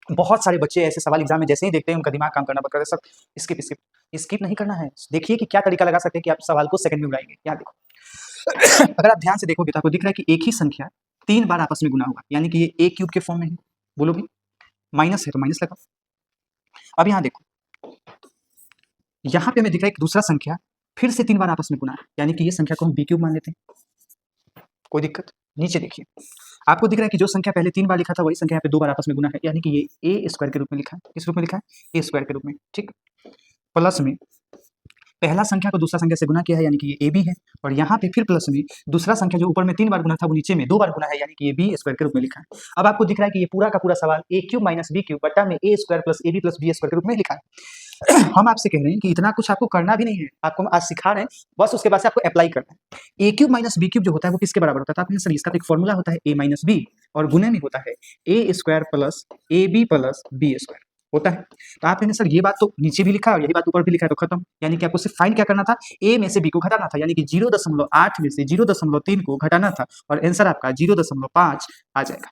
बहुत सारे बच्चे ऐसे सवाल एग्जाम में जैसे ही देखते हैं उनका दिमाग काम करना बंद कर देता है, सर स्किप स्किप स्किप नहीं करना है। देखिए कि क्या तरीका लगा सकते हैं कि आप सवाल को सेकंड में उड़ाएंगे। यहाँ देखो अगर आप ध्यान से देखोगे तो आपको दिख रहा है कि एक ही संख्या 3 बार आपस में गुना होगा, यानी कि ये a क्यूब के फॉर्म में है। बोलो भी माइनस है तो माइनस लगाओ। अब यहाँ देखो, यहाँ पे हमें दिख रहा है एक दूसरा संख्या फिर से 3 बार आपस में गुना है, यानी कि ये संख्या को हम b क्यूब मान लेते हैं। कोई दिक्कत? नीचे देखिए, आपको दिख रहा है कि जो संख्या पहले 3 बार लिखा था वही संख्या यहाँ पे 2 बार आपस में गुना है, यानी कि ये a स्क्वायर के रूप में लिखा है। किस रूप में लिखा है? a स्क्वायर के रूप में। ठीक, प्लस में पहला संख्या को दूसरा संख्या से गुना किया है, यानी कि ये ab है, और यहाँ पे फिर प्लस में दूसरा संख्या जो ऊपर में 3 बार गुना था वो नीचे में 2 बार गुना है, यानी कि ये b स्क्वायर के रूप में लिखा है। अब आपको दिख रहा है कि ये पूरा का पूरा सवाल a cube minus b cube बटा में a square plus ab plus b square के रूप में लिखा है। हम आपसे कह रहे हैं कि इतना कुछ आपको करना भी नहीं है, आपको हम आज सिखा रहे हैं, बस उसके बाद से आपको अप्लाई करना है। a cube minus b cube जो होता है वो किसके बराबर होता है? आपने सर इसका तो एक फॉर्मूला होता है a माइनस b, और गुने में होता है a square plus ab plus b square होता है। तो आपने सर ये बात तो नीचे भी लिखा और यही बात ऊपर भी लिखा है, तो खत्म। यानी कि आपको सिर्फ फाइंड क्या करना था, a में से b को घटाना था, यानी कि 0.8 में से 0.3 को घटाना था, और आंसर आपका 0.5 आ जाएगा।